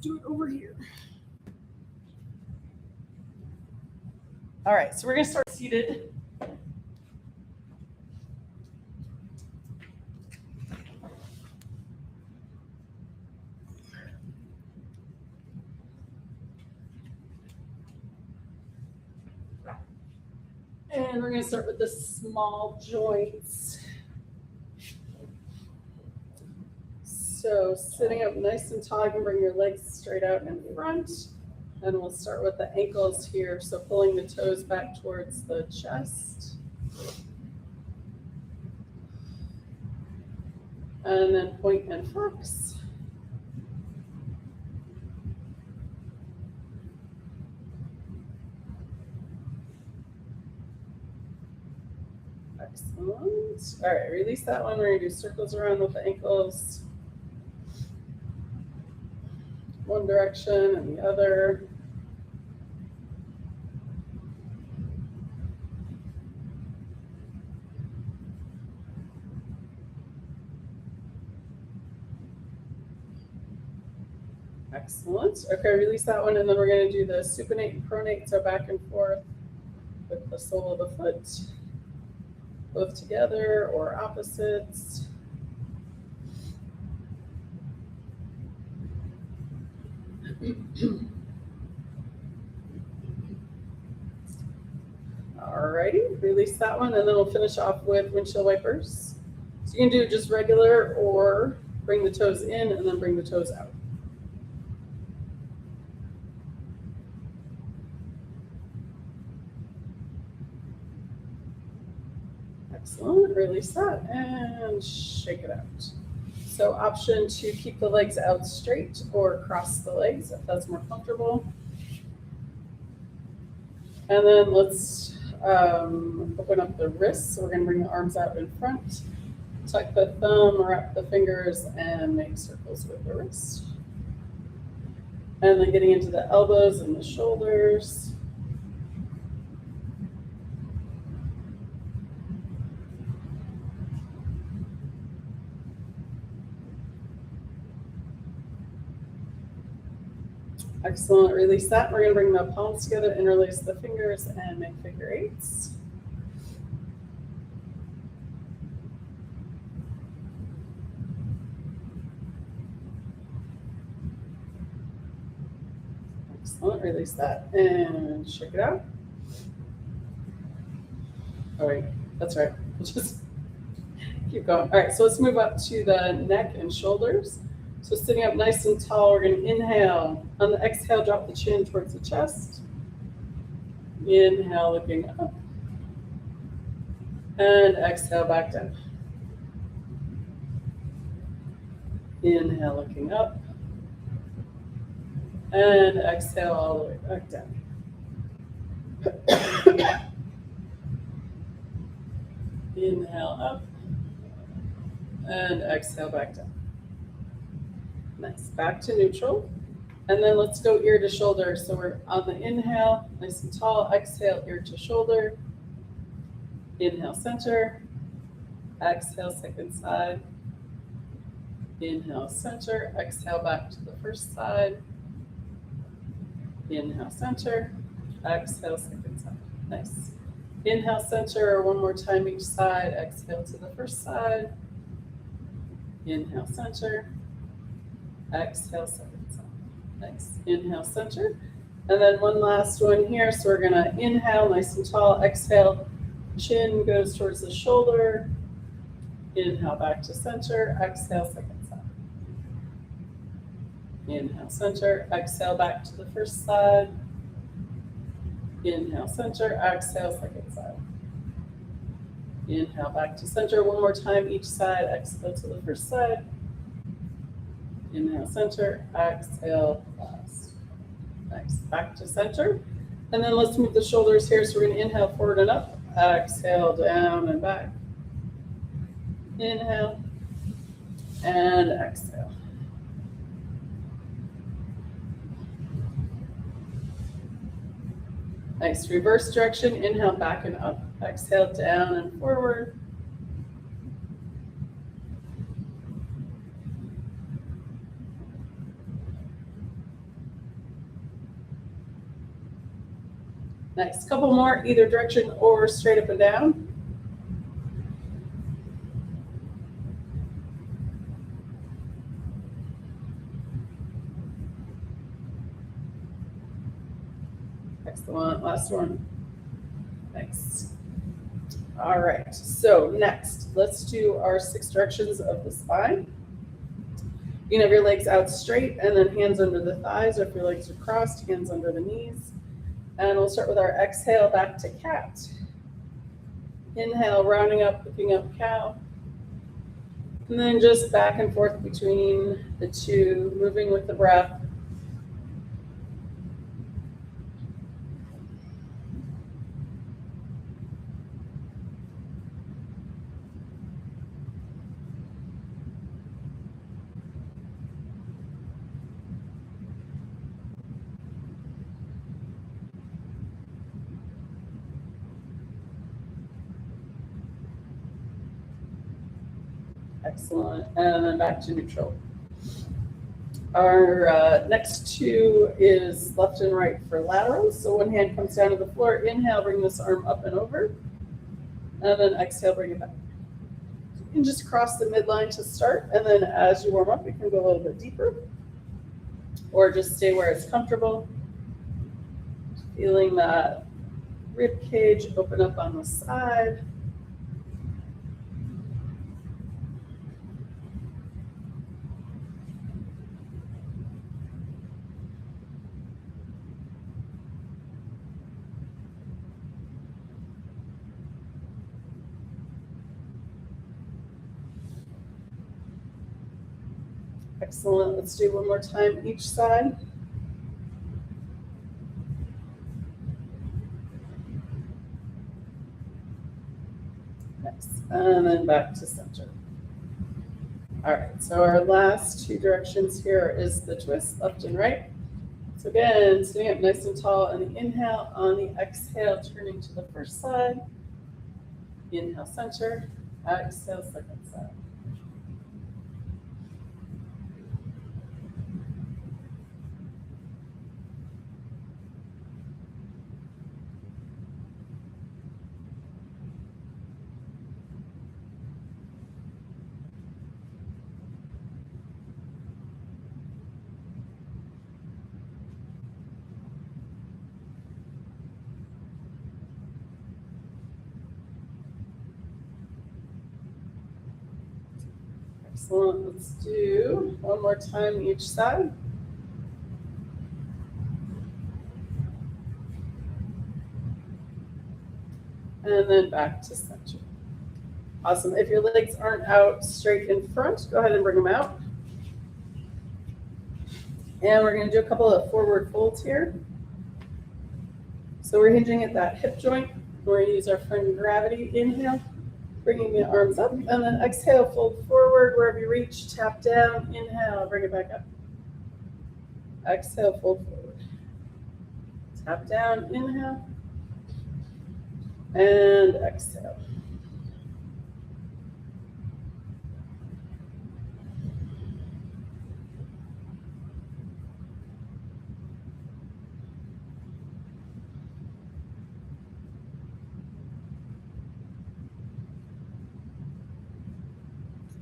do it over here. All right, so we're going to start seated. And we're going to start with the small joints. So sitting up nice and tall, you can bring your legs straight out in front. And we'll start with the ankles here. So pulling the toes back towards the chest. And then point and flex. Excellent. All right, release that one. We're going to do circles around with the ankles. One direction and the other. Excellent. Okay, release that one, and then we're going to do the supinate and pronate, so back and forth with the sole of the foot, both together or opposites. Alrighty, release that one, and then we'll finish off with windshield wipers. So you can do just regular or bring the toes in and then bring the toes out. Excellent, release that and shake it out. So option to keep the legs out straight or cross the legs if that's more comfortable. And then let's open up the wrists. So we're going to bring the arms out in front, tuck the thumb, wrap the fingers, and make circles with the wrist. And then getting into the elbows and the shoulders. Excellent, release that. We're going to bring the palms together, interlace the fingers, and make figure eights. Excellent, release that and shake it out. All right, that's right. We'll just keep going. All right, so let's move up to the neck and shoulders. So sitting up nice and tall, we're going to inhale. On the exhale, drop the chin towards the chest. Inhale, looking up. And exhale, back down. Inhale, looking up. And exhale all the way back down. Inhale up. And exhale back down. Nice, back to neutral. And then let's go ear to shoulder. So we're on the inhale, nice and tall. Exhale, ear to shoulder. Inhale, center. Exhale, second side. Inhale, center. Exhale, back to the first side. Inhale, center. Exhale, second side. Nice. Inhale, center, one more time each side. Exhale to the first side. Inhale, center. Exhale, second side. Nice. Inhale, center. And then one last one here. So we're going to inhale, nice and tall. Exhale, chin goes towards the shoulder. Inhale, back to center. Exhale, second side. Inhale, center. Exhale, back to the first side. Inhale, center. Exhale, second side. Inhale, back to center. One more time each side. Exhale to the first side. Inhale, center. Exhale, last. Nice. Back to center. And then let's move the shoulders here. So we're going to inhale forward and up. Exhale, down and back. Inhale. And exhale. Nice. Reverse direction. Inhale, back and up. Exhale, down and forward. Nice. Couple more, either direction or straight up and down. Excellent. Last one. Nice. All right. So next, let's do our 6 directions of the spine. You can have your legs out straight and then hands under the thighs, or if your legs are crossed, hands under the knees. And we'll start with our exhale back to cat. Inhale, rounding up, picking up cow. And then just back and forth between the two, moving with the breath. Excellent. And then back to neutral. Our next 2 is left and right for laterals. So one hand comes down to the floor. Inhale, bring this arm up and over. And then exhale, bring it back. You can just cross the midline to start. And then as you warm up, you can go a little bit deeper. Or just stay where it's comfortable. Feeling that rib cage open up on the side. Excellent. Let's do one more time each side. Nice. And then back to center. All right. So our last 2 directions here is the twist, left and right. So again, sitting up nice and tall on the inhale. On the exhale, turning to the first side. Inhale, center. Exhale, second side. Excellent. Let's do one more time each side. And then back to center. Awesome. If your legs aren't out straight in front, go ahead and bring them out. And we're going to do a couple of forward folds here. So we're hinging at that hip joint. We're going to use our friend gravity. Inhale, bringing the arms up, and then exhale, fold forward wherever you reach, tap down, inhale, bring it back up. Exhale, fold forward. Tap down, inhale, and exhale.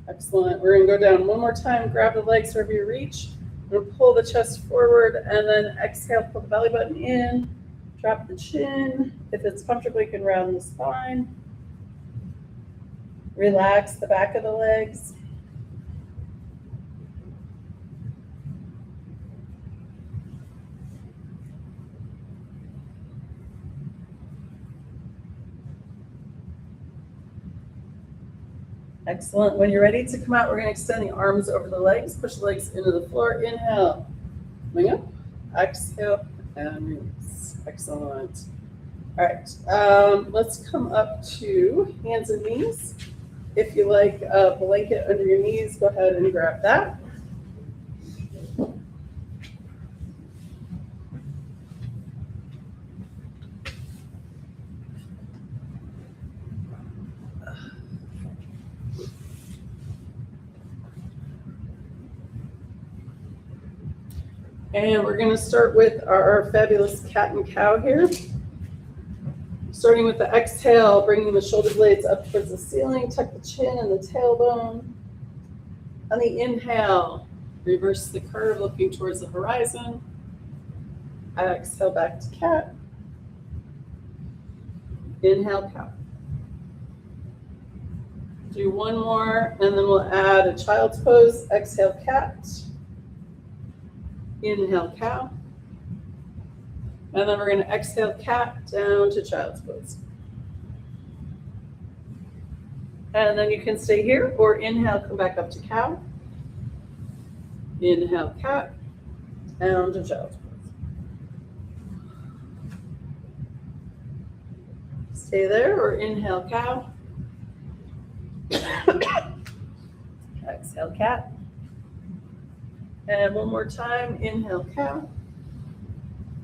Excellent. We're going to go down one more time. Grab the legs wherever you reach. We're going to pull the chest forward and then exhale, pull the belly button in. Drop the chin. If it's comfortable, you can round the spine. Relax the back of the legs. Excellent. When you're ready to come out, we're going to extend the arms over the legs. Push the legs into the floor. Inhale. Coming up. Exhale and release. Excellent. All right. Let's come up to hands and knees. If you like a blanket under your knees, go ahead and grab that. And we're going to start with our fabulous cat and cow here. Starting with the exhale, bringing the shoulder blades up towards the ceiling, tuck the chin and the tailbone. On the inhale, reverse the curve, looking towards the horizon. Exhale back to cat. Inhale, cow. Do one more, and then we'll add a child's pose. Exhale, cat. Inhale, cow. And then we're going to exhale, cat, down to child's pose. And then you can stay here, or inhale, come back up to cow. Inhale, cat, down to child's pose. Stay there, or inhale, cow. Exhale, cat. And one more time, inhale, cow.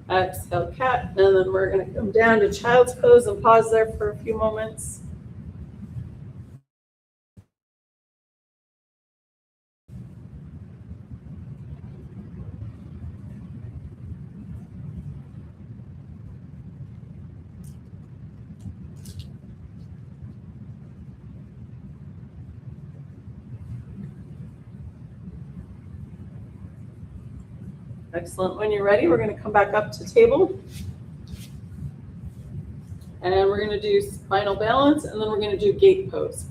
Exhale, cat. And then we're going to come down to child's pose and pause there for a few moments. Excellent. When you're ready, we're going to come back up to table. And we're going to do spinal balance, and then we're going to do gate pose.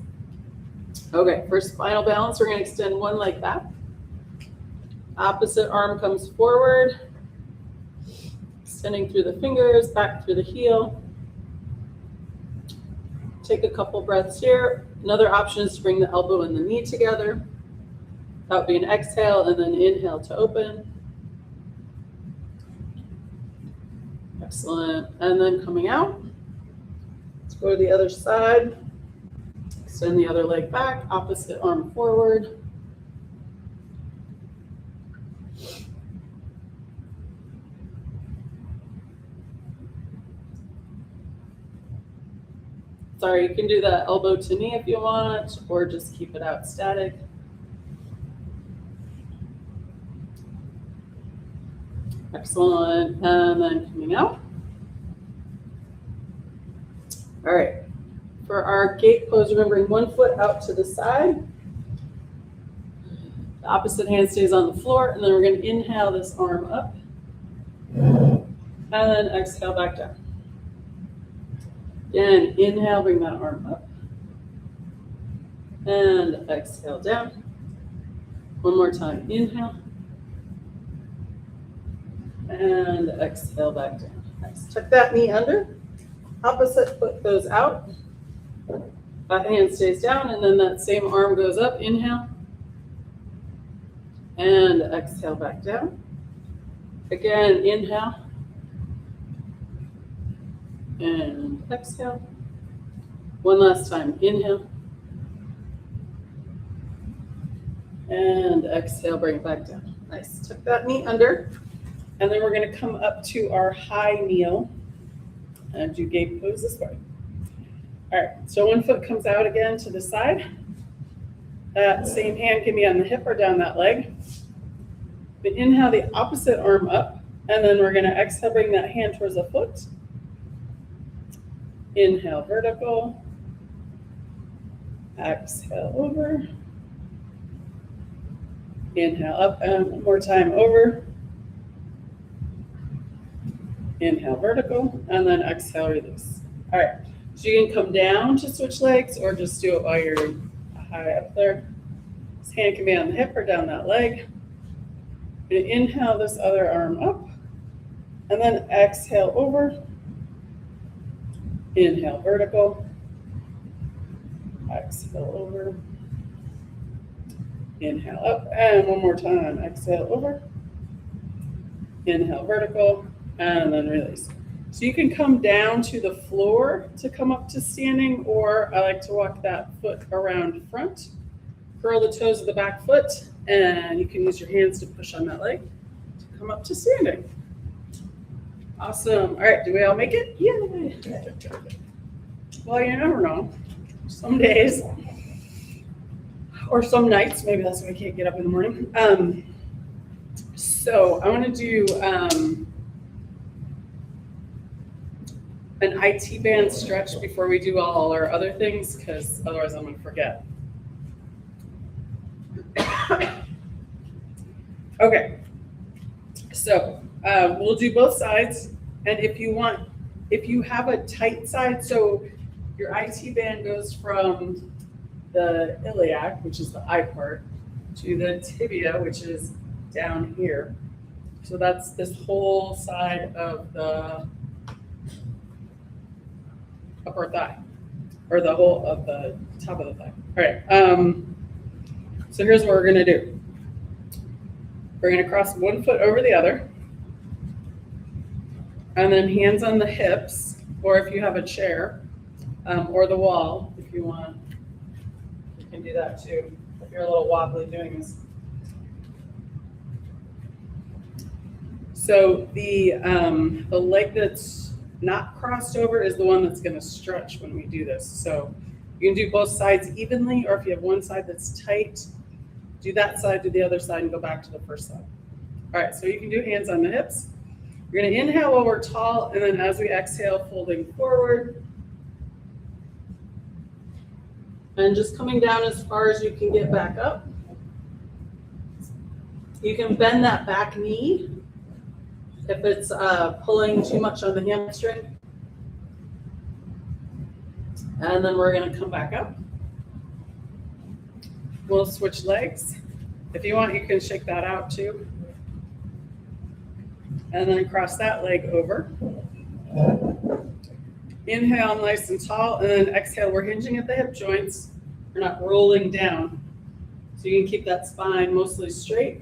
Okay, for spinal balance, we're going to extend one leg back. Opposite arm comes forward, extending through the fingers, back through the heel. Take a couple breaths here. Another option is to bring the elbow and the knee together. That would be an exhale, and then inhale to open. Excellent. And then coming out, let's go to the other side. Extend the other leg back, opposite arm forward. Sorry, you can do that elbow to knee if you want, or just keep it out static. Excellent. And then coming out. All right. For our gate pose, remember, bring one foot out to the side. The opposite hand stays on the floor, and then we're going to inhale this arm up. And then exhale back down. Again, inhale, bring that arm up. And exhale down. One more time. Inhale. And exhale back down. Nice. Tuck that knee under. Opposite foot goes out. That hand stays down, and then that same arm goes up. Inhale. And exhale back down. Again, inhale. And exhale. One last time. Inhale. And exhale, bring it back down. Nice. Tuck that knee under. And then we're going to come up to our high kneel and do gate pose this way. All right, so one foot comes out again to the side. That same hand can be on the hip or down that leg. But inhale the opposite arm up, and then we're going to exhale, bring that hand towards the foot. Inhale, vertical. Exhale, over. Inhale, up, and one more time, over. Inhale, vertical, and then exhale, release. All right, so you can come down to switch legs or just do it while you're high up there. This hand can be on the hip or down that leg. And inhale this other arm up, and then exhale over. Inhale, vertical. Exhale, over. Inhale, up, and one more time, exhale, over. Inhale, vertical. And then release. So you can come down to the floor to come up to standing, or I like to walk that foot around front. Curl the toes of the back foot, and you can use your hands to push on that leg to come up to standing. Awesome. All right, do we all make it? Yeah. Well, you never know. Some days, or some nights, maybe that's why we can't get up in the morning. So I want to do an IT band stretch before we do all our other things, because otherwise I'm gonna forget. Okay, so we'll do both sides, and if you have a tight side, so your IT band goes from the iliac, which is the I part, to the tibia, which is down here. So that's this whole side of the upper thigh, or the whole of the top of the thigh. All right, so here's what we're gonna do. We're gonna cross one foot over the other, and then hands on the hips, or if you have a chair, or the wall, if you want, you can do that too, if you're a little wobbly doing this. So the leg that's not crossed over is the one that's gonna stretch when we do this. So you can do both sides evenly, or if you have one side that's tight, do that side, do the other side, and go back to the first side. All right, so you can do hands on the hips. You're gonna inhale while we're tall, and then as we exhale, folding forward. And just coming down as far as you can get back up. You can bend that back knee if it's pulling too much on the hamstring. And then we're gonna come back up. We'll switch legs. If you want, you can shake that out too. And then cross that leg over. Inhale, nice and tall, and then exhale, we're hinging at the hip joints. We're not rolling down. So you can keep that spine mostly straight.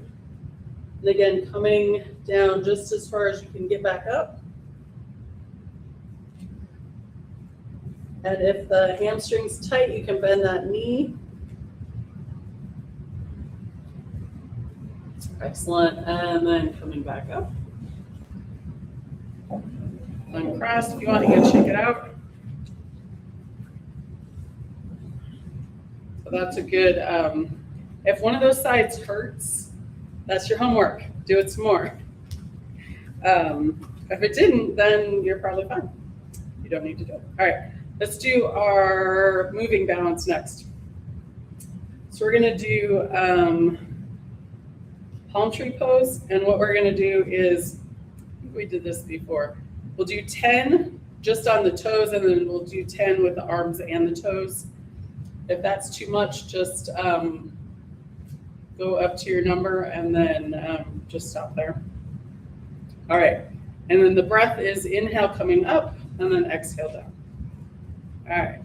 And again, coming down just as far as you can get back up. And if the hamstring's tight, you can bend that knee. Excellent, and then coming back up. Uncross, if you want, you can shake it out. So that's a good, if one of those sides hurts, that's your homework. Do it some more. If it didn't, then you're probably fine. You don't need to do it. All right, let's do our moving balance next. So we're gonna do palm tree pose, and what we're gonna do is, I think we did this before. We'll do 10 just on the toes, and then we'll do 10 with the arms and the toes. If that's too much, just go up to your number and then just stop there. All right, and then the breath is inhale coming up and then exhale down. All right.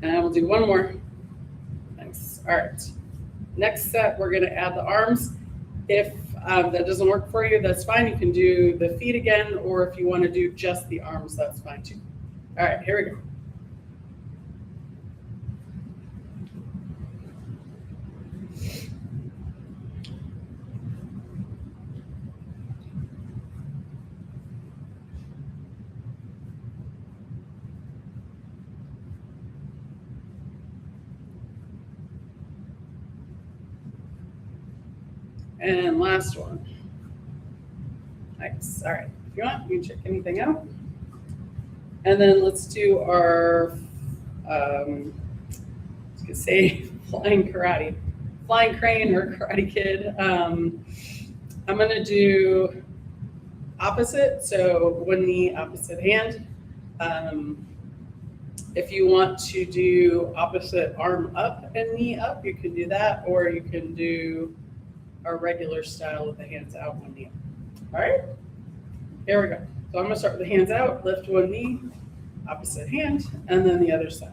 And we'll do one more. Nice. All right. Next set, we're going to add the arms. If that doesn't work for you, that's fine. You can do the feet again, or if you want to do just the arms, that's fine too. All right, here we go. And last one. Nice. All right. If you want, you can check anything out. And then let's do our, I was gonna say flying karate, flying crane or Karate Kid. I'm gonna do opposite, so one knee, opposite hand. If you want to do opposite arm up and knee up, you can do that, or you can do our regular style with the hands out, one knee. All right, here we go. So I'm gonna start with the hands out, lift one knee, opposite hand, and then the other side.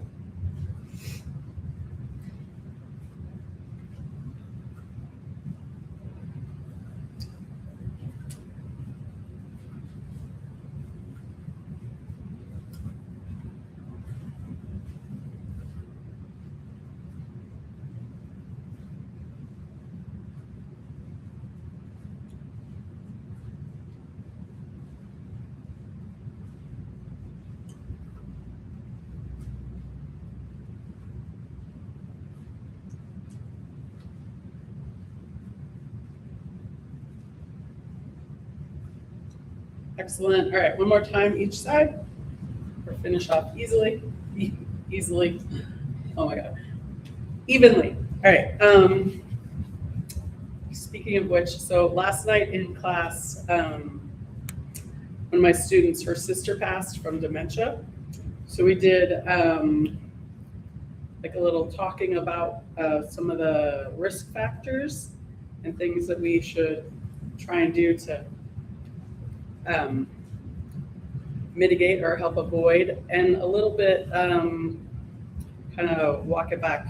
Excellent. All right, one more time each side. Or finish off easily. Easily. Oh my God. Evenly. All right. Speaking of which, so last night in class, one of my students, her sister passed from dementia. So we did like a little talking about some of the risk factors and things that we should try and do to mitigate or help avoid, and a little bit kind of walk it back.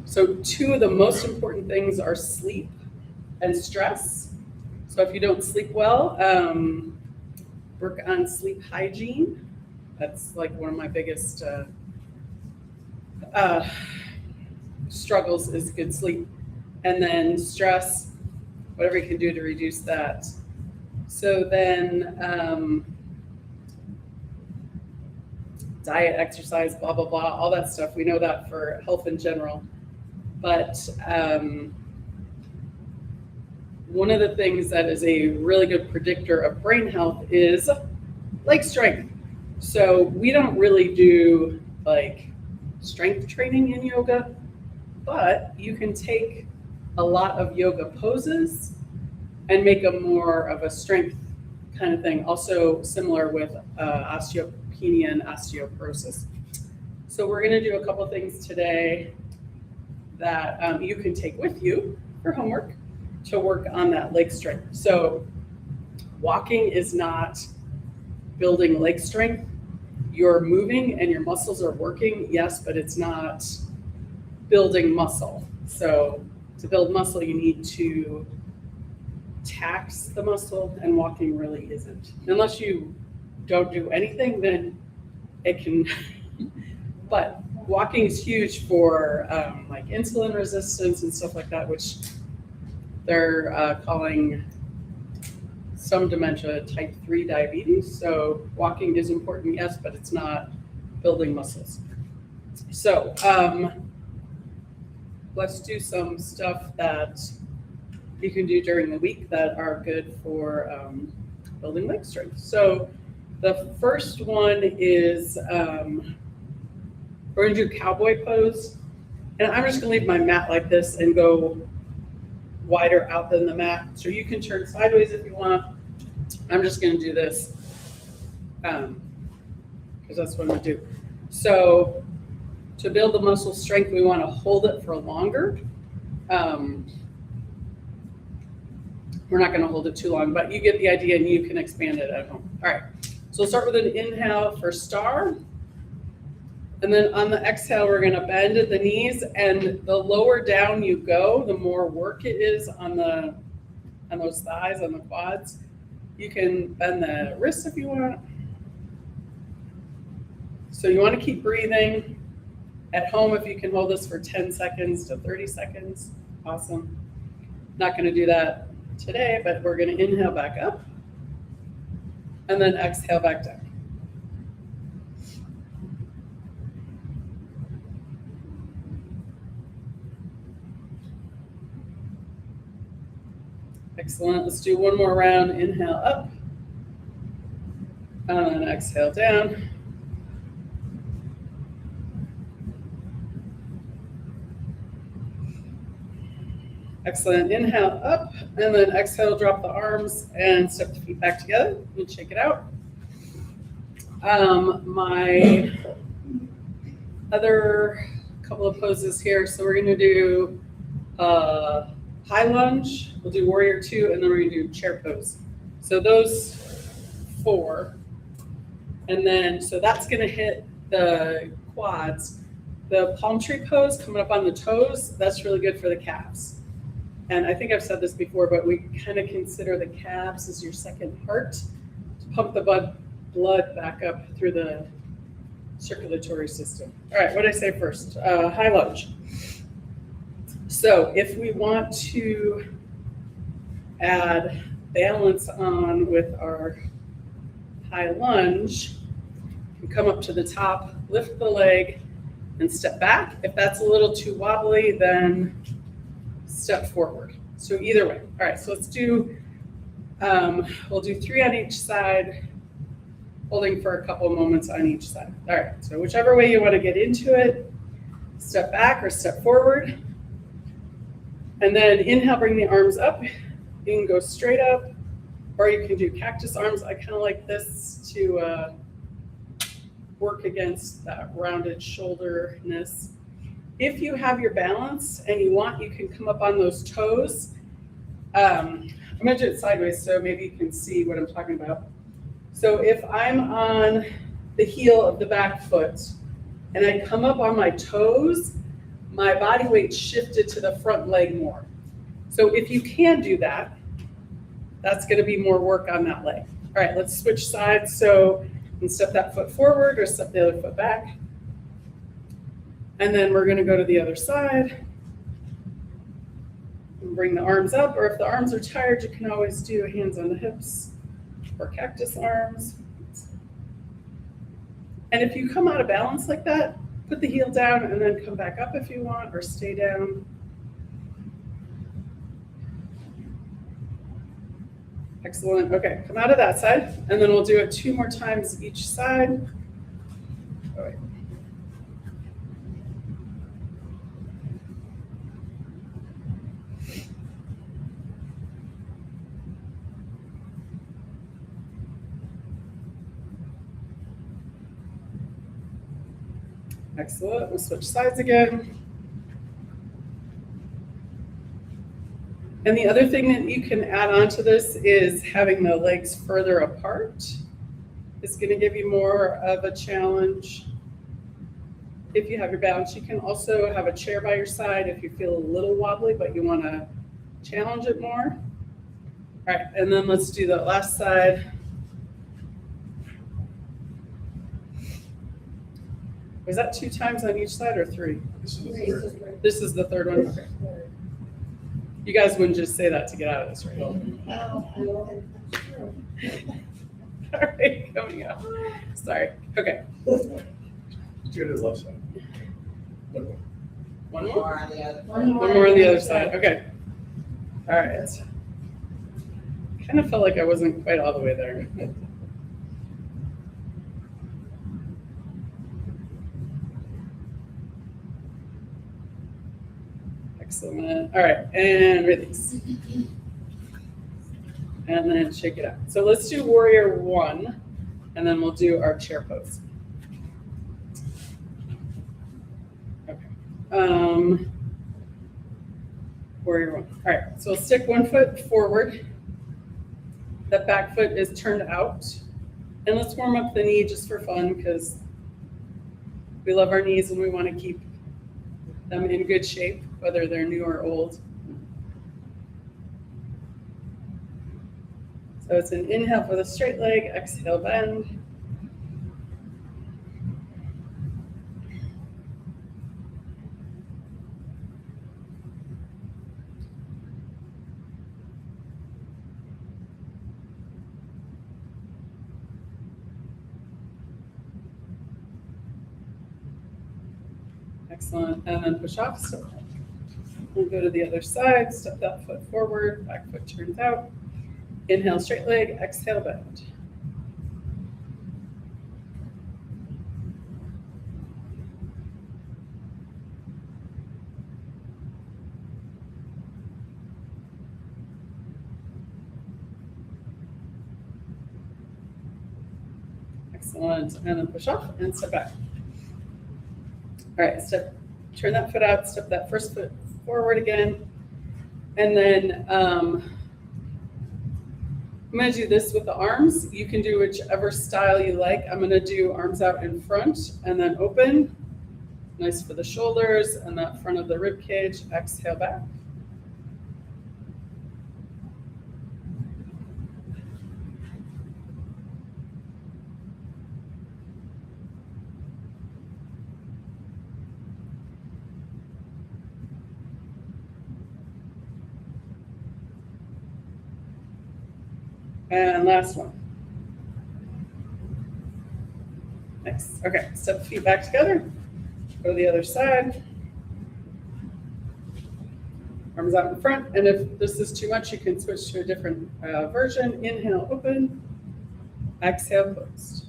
So two of the most important things are sleep and stress. So if you don't sleep well, work on sleep hygiene. That's like one of my biggest struggles is good sleep. And then stress, whatever you can do to reduce that. So then diet, exercise, blah, blah, blah, all that stuff. We know that for health in general. But one of the things that is a really good predictor of brain health is leg strength. So we don't really do like strength training in yoga, but you can take a lot of yoga poses and make them more of a strength kind of thing. Also similar with osteopenia and osteoporosis. So we're going to do a couple things today that you can take with you for homework to work on that leg strength. So walking is not building leg strength. You're moving and your muscles are working, yes, but it's not building muscle. So to build muscle, you need to tax the muscle, and walking really isn't. Unless you don't do anything, then it can, but walking is huge for like insulin resistance and stuff like that, which they're calling some dementia type 3 diabetes. So walking is important, yes, but it's not building muscles. So let's do some stuff that you can do during the week that are good for building leg strength. So the first one is we're gonna do cowboy pose. And I'm just gonna leave my mat like this and go wider out than the mat. So you can turn sideways if you want. I'm just gonna do this because that's what I'm gonna do. So to build the muscle strength, we wanna hold it for longer. We're not gonna hold it too long, but you get the idea and you can expand it at home. All right, so we'll start with an inhale for star. And then on the exhale, we're gonna bend at the knees, and the lower down you go, the more work it is on those thighs, on the quads. You can bend the wrists if you want. So you wanna keep breathing. At home, if you can hold this for 10 seconds to 30 seconds, awesome. Not gonna do that today, but we're gonna inhale back up and then exhale back down. Excellent. Let's do one more round. Inhale up and then exhale down. Excellent. Inhale up and then exhale, drop the arms and step the feet back together and shake it out. My other couple of poses here. So we're going to do high lunge, we'll do warrior 2, and then we're going to do chair pose. So those 4. And then, so that's going to hit the quads. The palm tree pose coming up on the toes, that's really good for the calves. And I think I've said this before, but we kind of consider the calves as your second heart to pump the blood back up through the circulatory system. All right, what did I say first? High lunge. So if we want to add balance on with our high lunge, we come up to the top, lift the leg, and step back. If that's a little too wobbly, then step forward. So either way. All right, so let's do We'll do 3 on each side, holding for a couple moments on each side. All right, so whichever way you want to get into it, step back or step forward. And then inhale, bring the arms up. You can go straight up, or you can do cactus arms. I kind of like this to work against that rounded shoulderness. If you have your balance and you want, you can come up on those toes. I'm going to do it sideways so maybe you can see what I'm talking about. So if I'm on the heel of the back foot and I come up on my toes, my body weight shifted to the front leg more. So if you can do that, that's going to be more work on that leg. All right, let's switch sides. So you can step that foot forward or step the other foot back. And then we're going to go to the other side. And bring the arms up, or if the arms are tired, you can always do hands on the hips or cactus arms. And if you come out of balance like that, put the heel down and then come back up if you want, or stay down. Excellent. Okay, come out of that side, and then we'll do it 2 more times each side. All right. Excellent. We'll switch sides again. And the other thing that you can add on to this is having the legs further apart. It's going to give you more of a challenge. If you have your balance, you can also have a chair by your side if you feel a little wobbly, but you want to challenge it more. All right, and then let's do the last side. Was that 2 times on each side or 3? This is the third. This is the third one? Okay. You guys wouldn't just say that to get out of this, right? All right, coming up. Sorry. Okay. Do it to the left side. One more? on the other. One more on the other side. Okay. All right. Kind of felt like I wasn't quite all the way there. Excellent. All right, and release. And then shake it out. So let's do warrior 1, and then we'll do our chair pose. Okay. Warrior 1. All right, so we'll stick 1 foot forward. That back foot is turned out. And let's warm up the knee just for fun, because we love our knees and we want to keep them in good shape, whether they're new or old. So it's an inhale for the straight leg, exhale, bend. Excellent, and then push off, step back. We'll go to the other side, step that foot forward, back foot turns out. Inhale, straight leg, exhale, bend. Excellent, and then push off and step back. All right, turn that foot out, step that first foot forward again. And then I'm gonna do this with the arms. You can do whichever style you like. I'm gonna do arms out in front and then open. Nice for the shoulders and that front of the rib cage. Exhale back. And last one. Nice. Okay, step the feet back together. Go to the other side. Arms out in front, and if this is too much, you can switch to a different version. Inhale, open. Exhale, closed.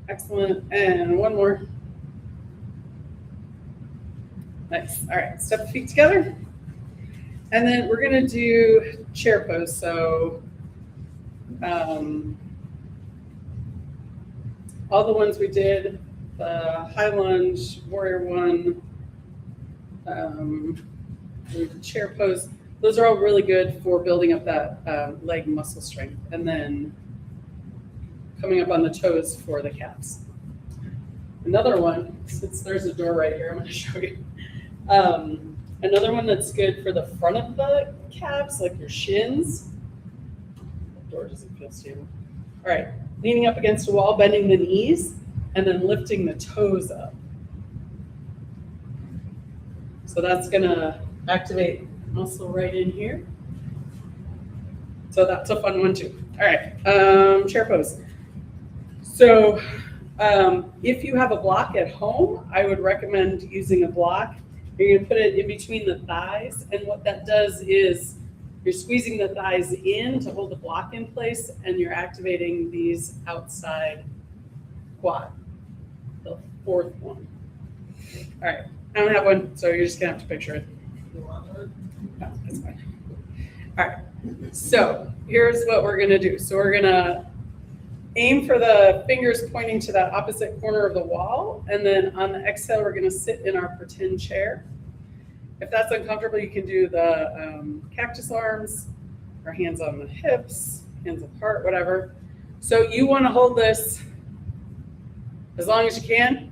Excellent, and one more. Nice, all right, step the feet together. And then we're gonna do chair pose, so all the ones we did, the high lunge, warrior one, the chair pose, those are all really good for building up that leg muscle strength. And then coming up on the toes for the calves. Another one, since there's a door right here, I'm gonna show you. Another one that's good for the front of the calves, like your shins. The door doesn't feel stable. All right, leaning up against a wall, bending the knees, and then lifting the toes up. So that's gonna activate muscle right in here. So that's a fun one too. All right, chair pose. So if you have a block at home, I would recommend using a block. You're gonna put it in between the thighs, and what that does is you're squeezing the thighs in to hold the block in place, and you're activating these outside quad, the fourth one. All right, I don't have one, so you're just gonna have to picture it. No, that's fine. All right, so here's what we're gonna do. So we're gonna aim for the fingers pointing to that opposite corner of the wall, and then on the exhale, we're gonna sit in our pretend chair. If that's uncomfortable, you can do the cactus arms, or hands on the hips, hands apart, whatever. So you wanna hold this as long as you can,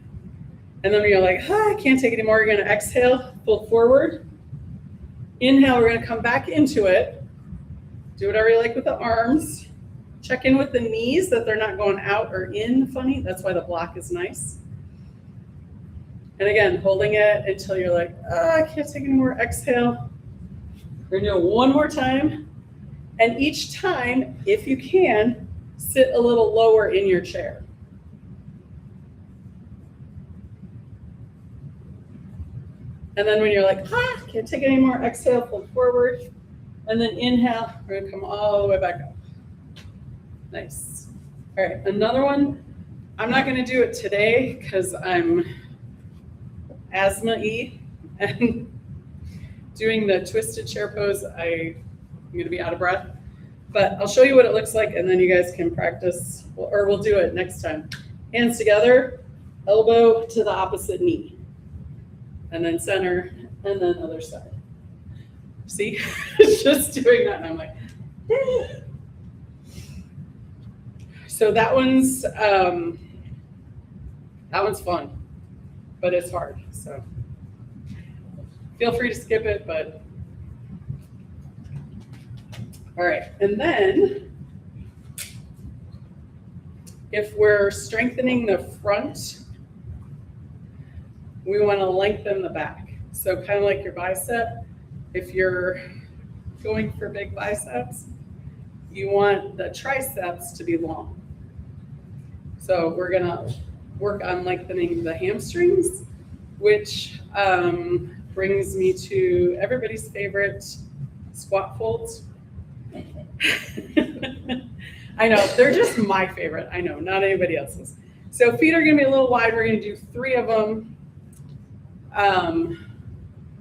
and then when you're like, I can't take it anymore, you're gonna exhale, fold forward. Inhale, we're gonna come back into it. Do whatever you like with the arms. Check in with the knees that they're not going out or in funny. That's why the block is nice. And again, holding it until you're like, I can't take any more. Exhale. We're gonna do it one more time. And each time, if you can, sit a little lower in your chair. And then when you're like, can't take it anymore, exhale, fold forward. And then inhale, we're gonna come all the way back up. Nice. All right, another one. I'm not gonna do it today because I'm asthma-y and doing the twisted chair pose, I'm gonna be out of breath. But I'll show you what it looks like, and then you guys can practice, or we'll do it next time. Hands together, elbow to the opposite knee. And then center, and then other side. See, just doing that, and I'm like, So that one's fun, but it's hard. So feel free to skip it, but all right. And then if we're strengthening the front, we want to lengthen the back. So kind of like your bicep, if you're going for big biceps, you want the triceps to be long. So we're gonna work on lengthening the hamstrings, which brings me to everybody's favorite squat folds. I know, they're just my favorite. I know, not anybody else's. So feet are gonna be a little wide. We're gonna do 3 of them.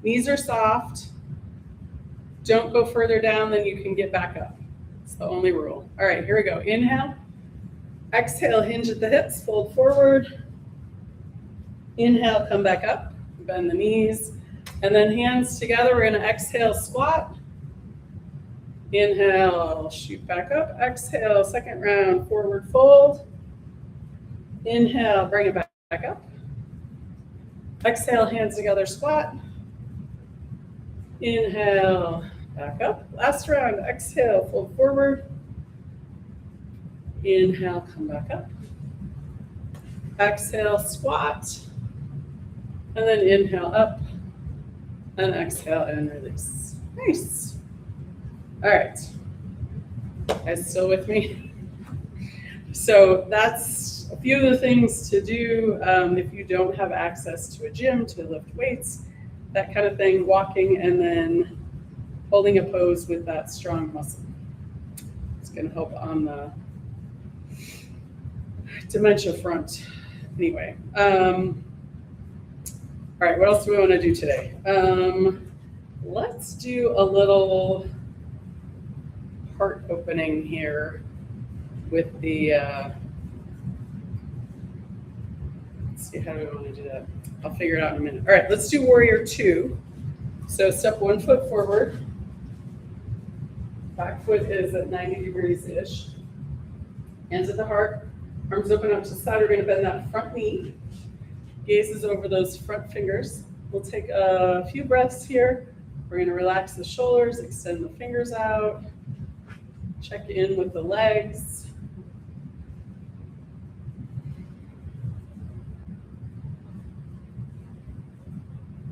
Knees are soft. Don't go further down than you can get back up. It's the only rule. All right, here we go. Inhale. Exhale, hinge at the hips, fold forward. Inhale, come back up, bend the knees. And then hands together, we're gonna exhale, squat. Inhale, shoot back up. Exhale, second round, forward fold. Inhale, bring it back up. Exhale, hands together, squat. Inhale, back up. Last round, exhale, fold forward. Inhale, come back up. Exhale, squat. And then inhale up and exhale and release. Nice. All right. Guys still with me? So that's a few of the things to do if you don't have access to a gym to lift weights, that kind of thing, walking and then holding a pose with that strong muscle. It's going to help on the dementia front. Anyway, all right, what else do we want to do today? Let's do a little heart opening here with the, let's see, how do we want to do that? I'll figure it out in a minute. All right, let's do Warrior 2. So step 1 foot forward. Back foot is at 90 degrees-ish. Hands at the heart, arms open up to the side. We're going to bend that front knee. Gazes over those front fingers. We'll take a few breaths here. We're going to relax the shoulders, extend the fingers out. Check in with the legs.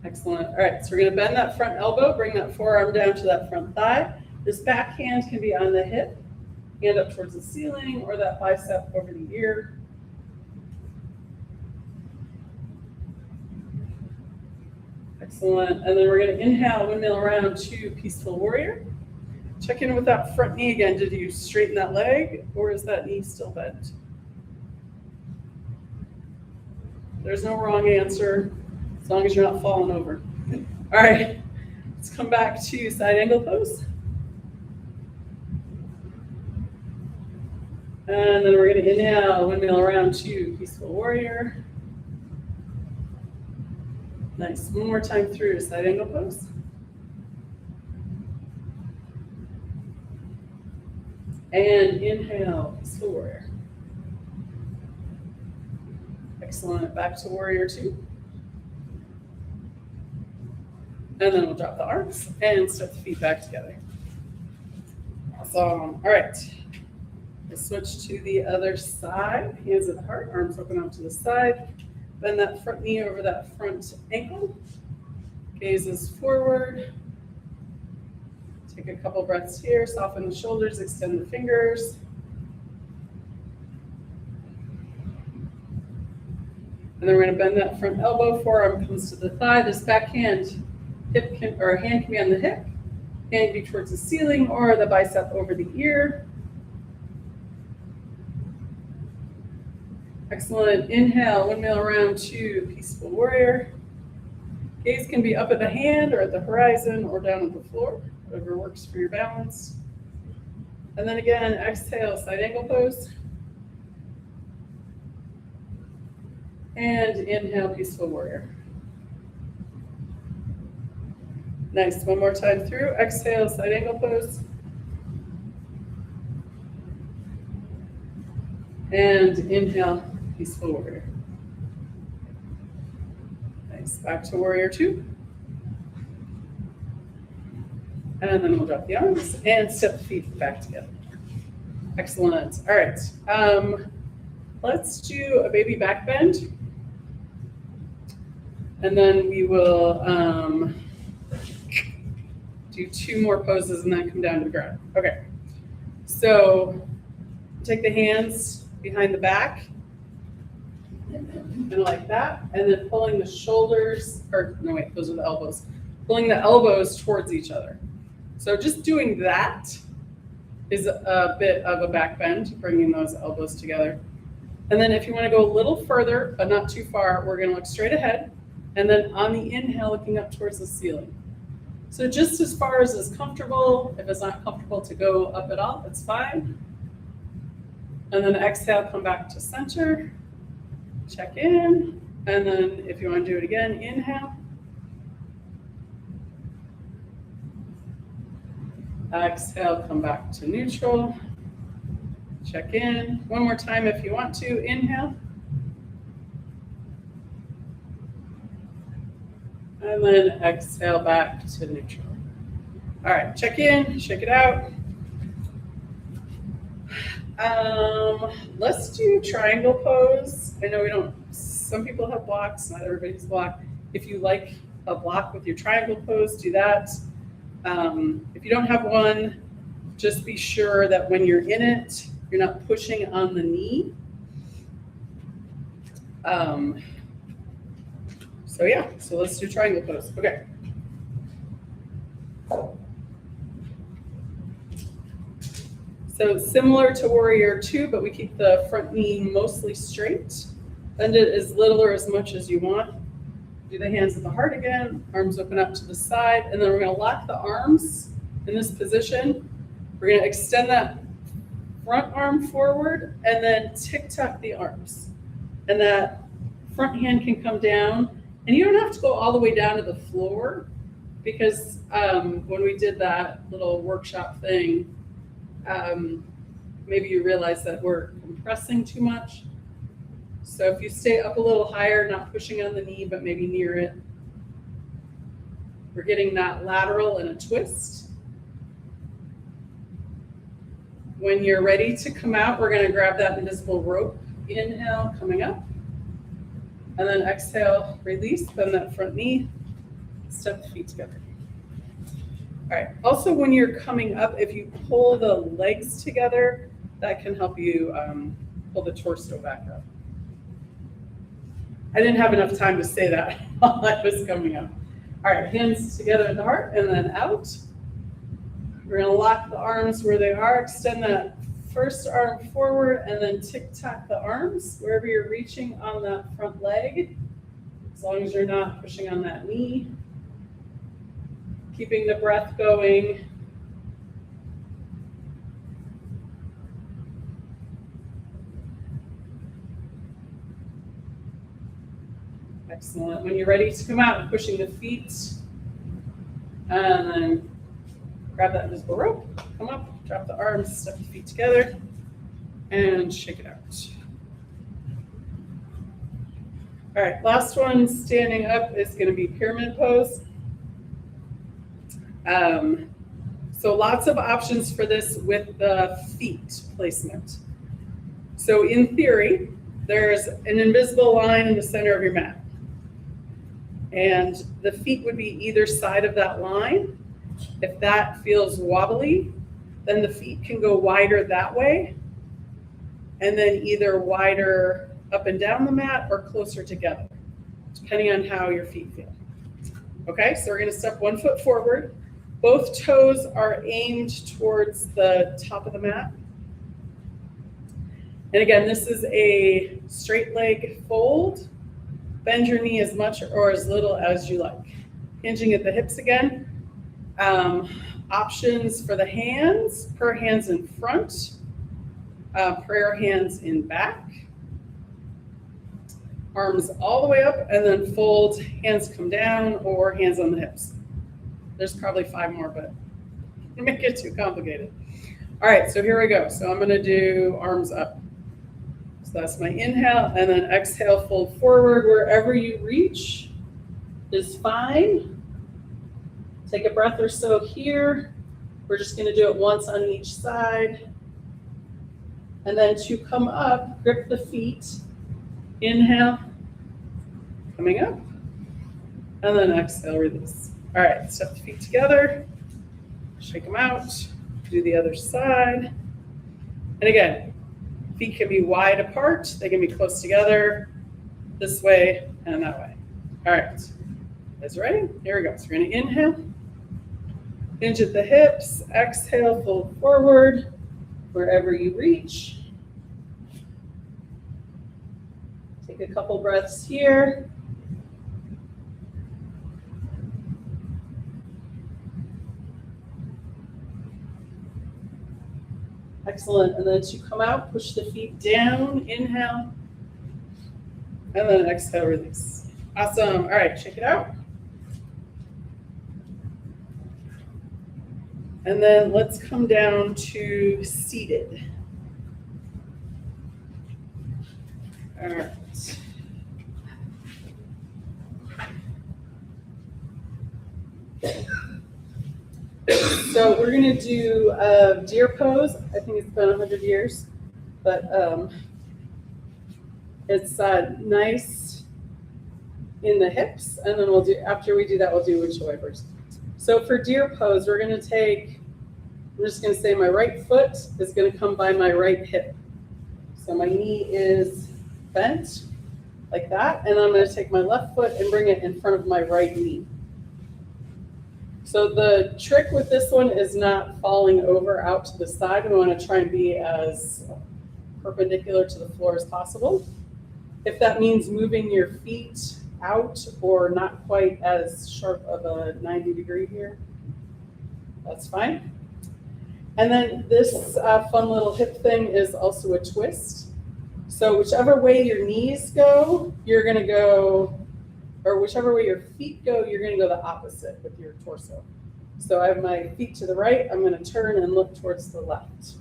Excellent. All right, so we're going to bend that front elbow, bring that forearm down to that front thigh. This back hand can be on the hip, hand up towards the ceiling, or that bicep over the ear. Excellent. And then we're going to inhale, windmill around to Peaceful Warrior. Check in with that front knee again. Did you straighten that leg, or is that knee still bent? There's no wrong answer, as long as you're not falling over. All right, let's come back to side angle pose. And then we're going to inhale, windmill around to Peaceful Warrior. Nice. One more time through side angle pose. And inhale, Peaceful Warrior. Excellent. Back to Warrior 2. And then we'll drop the arms and step the feet back together. Awesome. All right. We'll switch to the other side. Hands at the heart, arms open out to the side. Bend that front knee over that front ankle. Gazes forward. Take a couple breaths here. Soften the shoulders, extend the fingers. And then we're going to bend that front elbow, forearm comes to the thigh. This back hand, hand can be on the hip, hand can be towards the ceiling, or the bicep over the ear. Excellent. Inhale, windmill around to Peaceful Warrior. Gaze can be up at the hand or at the horizon or down on the floor, whatever works for your balance. And then again, exhale, side angle pose. And inhale, Peaceful Warrior. Nice. One more time through. Exhale, side angle pose. And inhale, Peaceful Warrior. Nice. Back to Warrior 2. And then we'll drop the arms and step the feet back together. Excellent. All right. Let's do a baby back bend. And then we will do 2 more poses and then come down to the ground. Okay. So take the hands behind the back. And like that. And then pulling the shoulders, or no, wait, those are the elbows. Pulling the elbows towards each other. So just doing that is a bit of a back bend, bringing those elbows together. And then if you want to go a little further, but not too far, we're going to look straight ahead. And then on the inhale, looking up towards the ceiling. So just as far as is comfortable. If it's not comfortable to go up at all, it's fine. And then exhale, come back to center. Check in. And then if you want to do it again, inhale. Exhale, come back to neutral. Check in. One more time if you want to. Inhale. And then exhale back to neutral. All right, check in, shake it out. Let's do triangle pose. I know we don't, some people have blocks, not everybody's blocked. If you like a block with your triangle pose, do that. If you don't have one, just be sure that when you're in it, you're not pushing on the knee. So yeah, so let's do triangle pose. Okay. So similar to Warrior 2, but we keep the front knee mostly straight. Bend it as little or as much as you want. Do the hands at the heart again, arms open up to the side, and then we're gonna lock the arms in this position. We're gonna extend that front arm forward and then tick-tock the arms. And that front hand can come down, and you don't have to go all the way down to the floor, because when we did that little workshop thing, maybe you realize that we're compressing too much. So if you stay up a little higher, not pushing on the knee, but maybe near it, we're getting that lateral and a twist. When you're ready to come out, we're gonna grab that invisible rope. Inhale, coming up. And then exhale, release, bend that front knee, step the feet together. All right, also when you're coming up, if you pull the legs together, that can help you pull the torso back up. I didn't have enough time to say that while I was coming up. All right, hands together at the heart and then out. We're gonna lock the arms where they are, extend that first arm forward and then tick-tock the arms wherever you're reaching on that front leg, as long as you're not pushing on that knee. Keeping the breath going. Excellent. When you're ready to come out, pushing the feet, and then grab that invisible rope, come up, drop the arms, step the feet together, and shake it out. All right, last one, standing up, is going to be pyramid pose. So lots of options for this with the feet placement. So in theory, there's an invisible line in the center of your mat. And the feet would be either side of that line. If that feels wobbly, then the feet can go wider that way, and then either wider up and down the mat or closer together, depending on how your feet feel. Okay, so we're gonna step 1 foot forward. Both toes are aimed towards the top of the mat. And again, this is a straight leg fold. Bend your knee as much or as little as you like. Hinging at the hips again. Options for the hands, prayer hands in front, prayer hands in back. Arms all the way up and then fold, hands come down or hands on the hips. There's probably 5 more, but make it too complicated. All right, so here we go. So I'm gonna do arms up. So that's my inhale, and then exhale, fold forward. Wherever you reach is fine. Take a breath or so here. We're just gonna do it once on each side. And then to come up, grip the feet. Inhale, coming up, and then exhale, release. All right, step the feet together, shake them out, do the other side. And again, feet can be wide apart, they can be close together, this way and that way. All right, guys ready? Here we go. So we're gonna inhale, hinge at the hips, exhale, fold forward, wherever you reach. Take a couple breaths here. Excellent, and then to come out, push the feet down, inhale, and then exhale, release. Awesome, all right, check it out. And then let's come down to seated. All right. So we're gonna do a deer pose. I think it's been 100 years, but it's nice in the hips, and then we'll do, after we do that, we'll do windshield wipers. So for deer pose, we're gonna take, I'm just gonna say my right foot is gonna come by my right hip. So my knee is bent like that, and I'm gonna take my left foot and bring it in front of my right knee. So the trick with this one is not falling over out to the side. We wanna try and be as perpendicular to the floor as possible. If that means moving your feet out or not quite as sharp of a 90-degree here, that's fine. And then this fun little hip thing is also a twist. So whichever way your knees go, you're gonna go, or whichever way your feet go, you're gonna go the opposite with your torso. So I have my feet to the right, I'm gonna turn and look towards the left.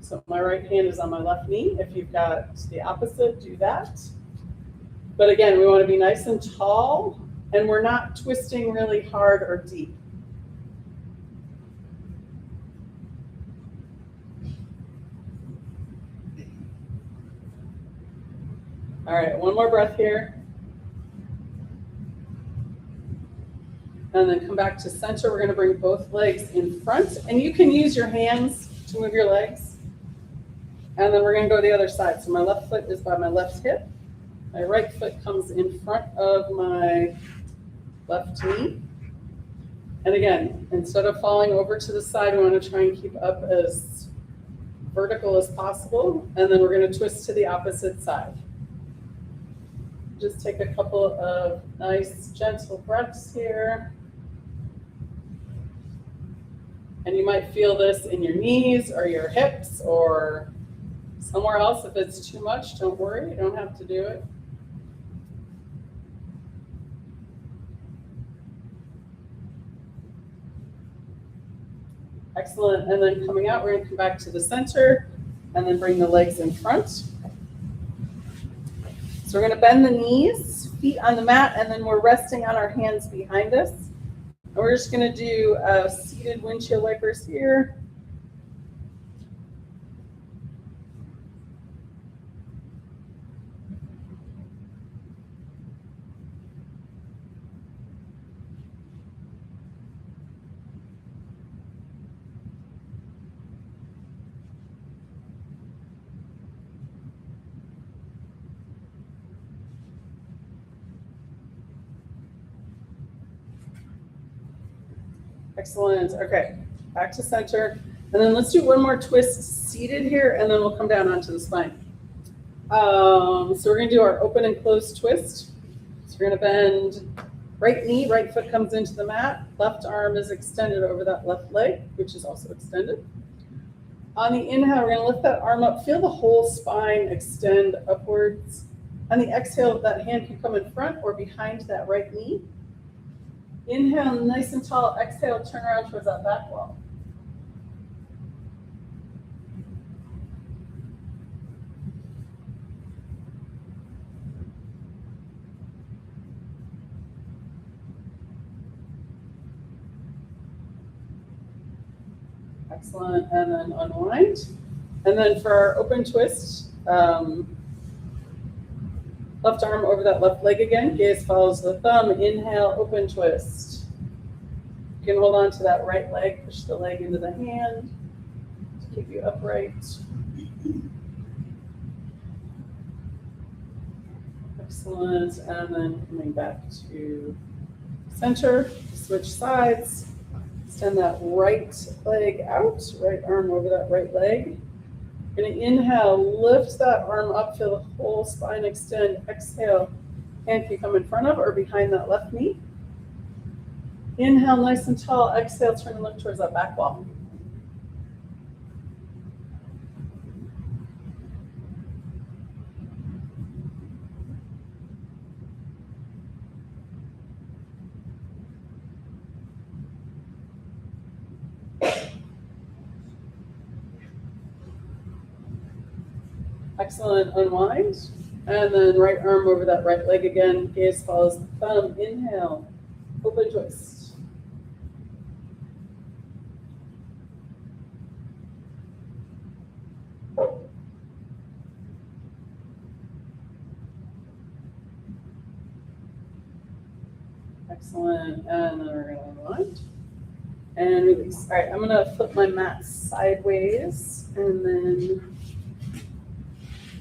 So my right hand is on my left knee. If you've got the opposite, do that. But again, we wanna be nice and tall, and we're not twisting really hard or deep. All right, one more breath here. And then come back to center. We're gonna bring both legs in front, and you can use your hands to move your legs. And then we're gonna go the other side. So my left foot is by my left hip. My right foot comes in front of my left knee. And again, instead of falling over to the side, we wanna try and keep up as vertical as possible. And then we're gonna twist to the opposite side. Just take a couple of nice, gentle breaths here. And you might feel this in your knees or your hips or somewhere else. If it's too much, don't worry, you don't have to do it. Excellent, and then coming out, we're gonna come back to the center and then bring the legs in front. So we're gonna bend the knees, feet on the mat, and then we're resting on our hands behind us. And we're just gonna do seated windshield wipers here. Excellent, okay, back to center. And then let's do one more twist seated here, and then we'll come down onto the spine. So we're gonna do our open and closed twist. So we're gonna bend right knee, right foot comes into the mat, left arm is extended over that left leg, which is also extended. On the inhale, we're gonna lift that arm up, feel the whole spine extend upwards. On the exhale, that hand can come in front or behind that right knee. Inhale, nice and tall. Exhale, turn around towards that back wall. Excellent, and then unwind. And then for our open twist, left arm over that left leg again, gaze follows the thumb, inhale, open twist. You can hold on to that right leg, push the leg into the hand to keep you upright. Excellent, and then coming back to center, switch sides, extend that right leg out, right arm over that right leg. You're gonna inhale, lift that arm up, feel the whole spine extend. Exhale, hand can come in front of or behind that left knee. Inhale, nice and tall. Exhale, turn and look towards that back wall. Excellent, unwind. And then right arm over that right leg again. Gaze follows the thumb. Inhale, open twist. Excellent. And then we're going to unwind and release. All right, I'm going to flip my mat sideways and then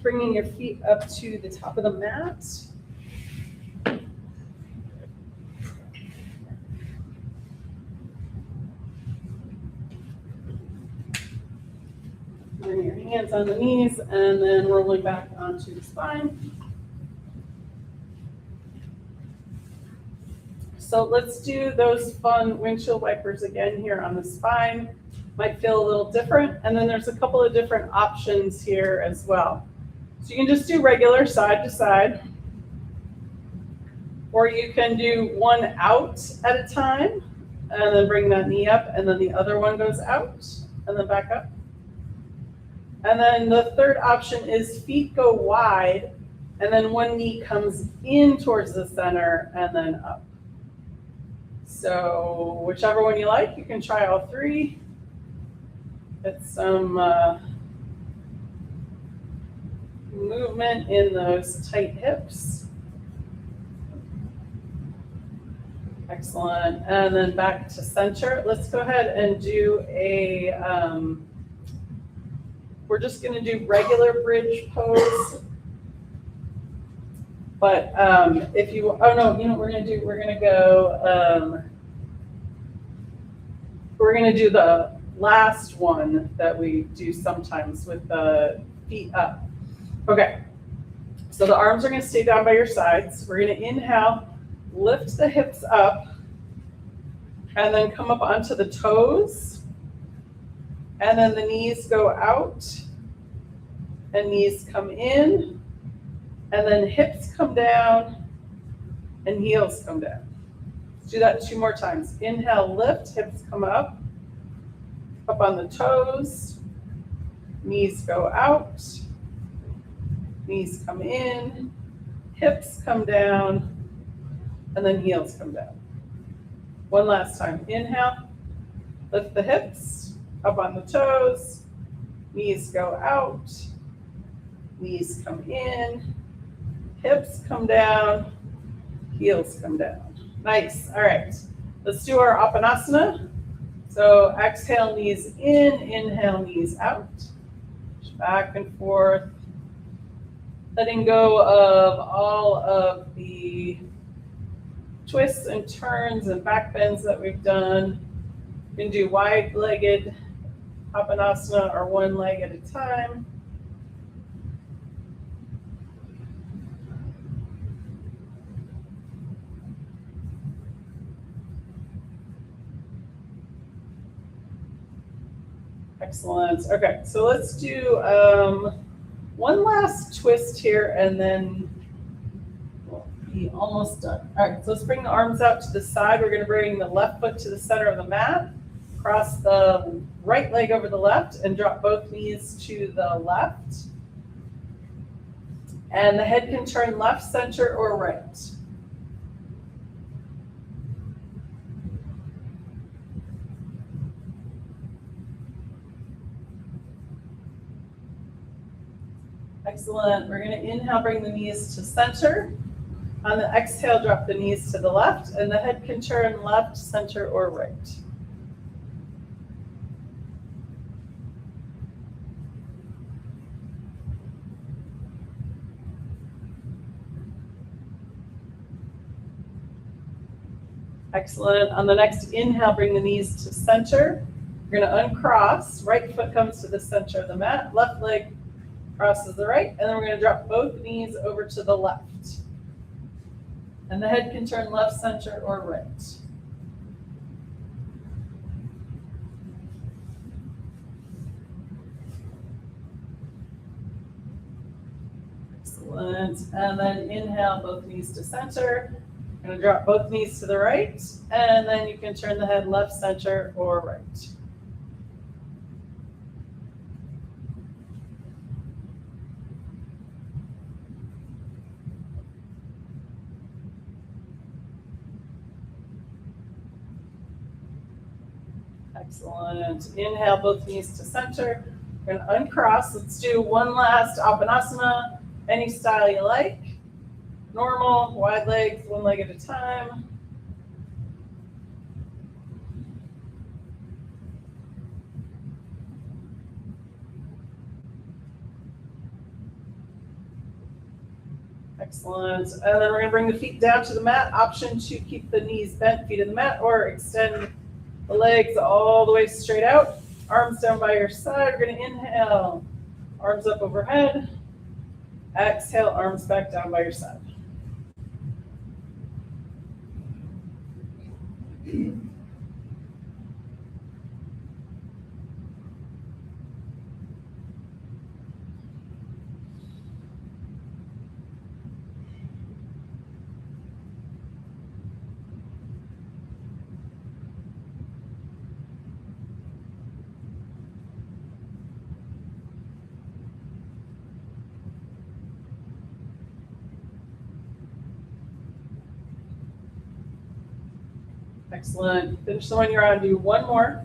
bringing your feet up to the top of the mat. Bring your hands on the knees and then rolling back onto the spine. So let's do those fun windshield wipers again here on the spine. Might feel a little different. And then there's a couple of different options here as well. So you can just do regular side to side, or you can do one out at a time and then bring that knee up, and then the other one goes out and then back up. And then the third option is feet go wide and then one knee comes in towards the center and then up. So whichever one you like, you can try all three. Get some movement in those tight hips. Excellent. And then back to center. Let's go ahead and do a, we're just going to do regular bridge pose. But if you, oh no, you know what we're going to do? We're going to do the last one that we do sometimes with the feet up. Okay, so the arms are going to stay down by your sides. We're going to inhale, lift the hips up, and then come up onto the toes. And then the knees go out, and knees come in, and then hips come down, and heels come down. Let's do that 2 more times. Inhale, lift, hips come up on the toes, knees go out, knees come in, hips come down, and then heels come down. One last time. Inhale, lift the hips up on the toes, knees go out, knees come in, hips come down, heels come down. Nice. All right. Let's do our Apanasana. So exhale, knees in, inhale, knees out. Back and forth. Letting go of all of the twists and turns and back bends that we've done. You can do wide-legged Apanasana or one leg at a time. Excellent. Okay, so let's do one last twist here and then we'll be almost done. All right, so let's bring the arms out to the side. We're going to bring the left foot to the center of the mat, cross the right leg over the left, and drop both knees to the left. And the head can turn left, center, or right. Excellent. We're going to inhale, bring the knees to center. On the exhale, drop the knees to the left, and the head can turn left, center, or right. Excellent. On the next inhale, bring the knees to center. We're going to uncross. Right foot comes to the center of the mat. Left leg crosses the right, and then we're going to drop both knees over to the left. And the head can turn left, center, or right. Excellent. And then inhale, both knees to center. I'm going to drop both knees to the right, and then you can turn the head left, center, or right. Excellent. Inhale, both knees to center. We're going to uncross. Let's do one last Apanasana, any style you like. Normal, wide legs, one leg at a time. Excellent. And then we're gonna bring the feet down to the mat. Option to keep the knees bent, feet in the mat, or extend the legs all the way straight out. Arms down by your side. We're gonna inhale, arms up overhead. Exhale, arms back down by your side. Excellent. Finish the one you're on. Do one more.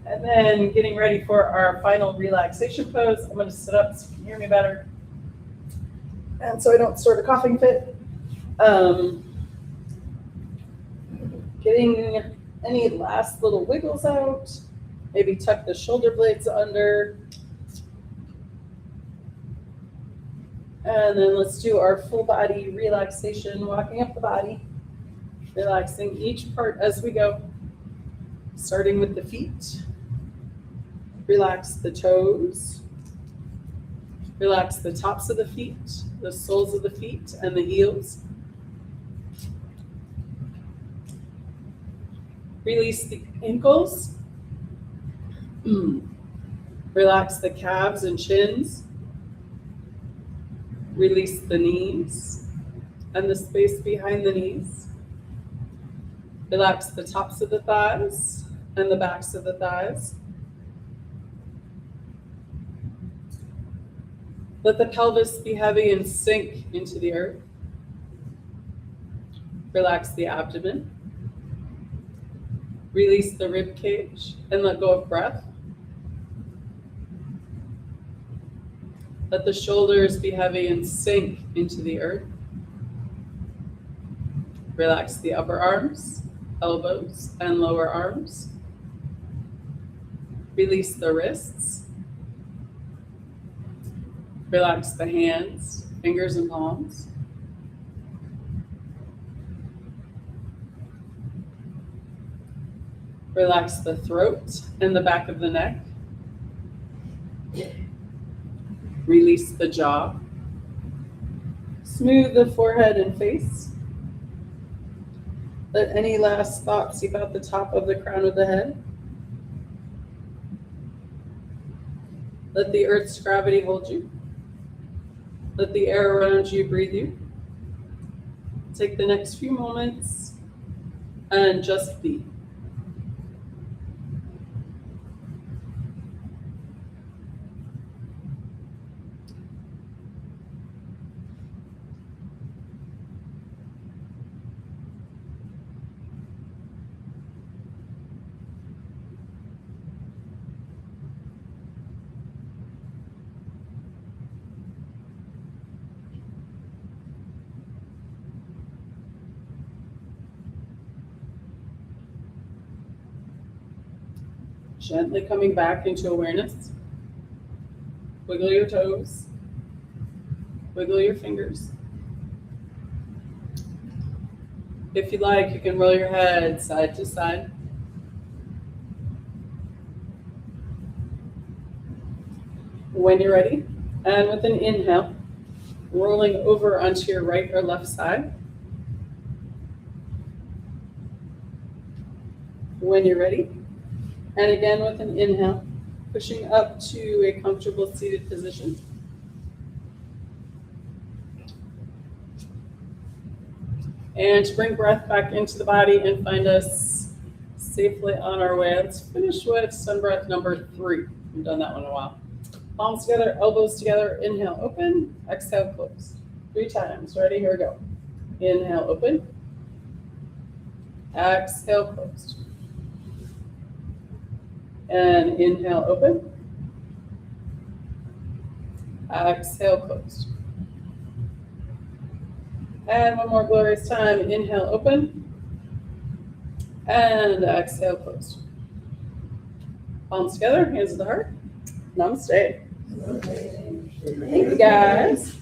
And then getting ready for our final relaxation pose. I'm going to sit up so you can hear me better. And so I don't start a coughing fit. Getting any last little wiggles out. Maybe tuck the shoulder blades under. And then let's do our full body relaxation, walking up the body, relaxing each part as we go, starting with the feet. Relax the toes. Relax the tops of the feet, the soles of the feet, and the heels. Release the ankles. Relax the calves and shins. Release the knees and the space behind the knees. Relax the tops of the thighs and the backs of the thighs. Let the pelvis be heavy and sink into the earth. Relax the abdomen. Release the rib cage and let go of breath. Let the shoulders be heavy and sink into the earth. Relax the upper arms, elbows, and lower arms. Release the wrists. Relax the hands, fingers, and palms. Relax the throat and the back of the neck. Release the jaw. Smooth the forehead and face. Let any last thoughts about the top of the crown of the head. Let the earth's gravity hold you. Let the air around you breathe you. Take the next few moments and just be. Gently coming back into awareness. Wiggle your toes. Wiggle your fingers. If you like, you can roll your head side to side. When you're ready, and with an inhale, rolling over onto your right or left side. When you're ready, and again with an inhale, pushing up to a comfortable seated position. And to bring breath back into the body and find us safely on our way. Let's finish with sun breath number 3. We've done that one in a while. Palms together, elbows together. Inhale, open. Exhale, close. 3 times. Ready? Here we go. Inhale, open. Exhale, closed. And inhale, open. Exhale, closed. And one more glorious time. Inhale, open. And exhale, closed. Palms together, hands to the heart. Namaste. Thank you, guys.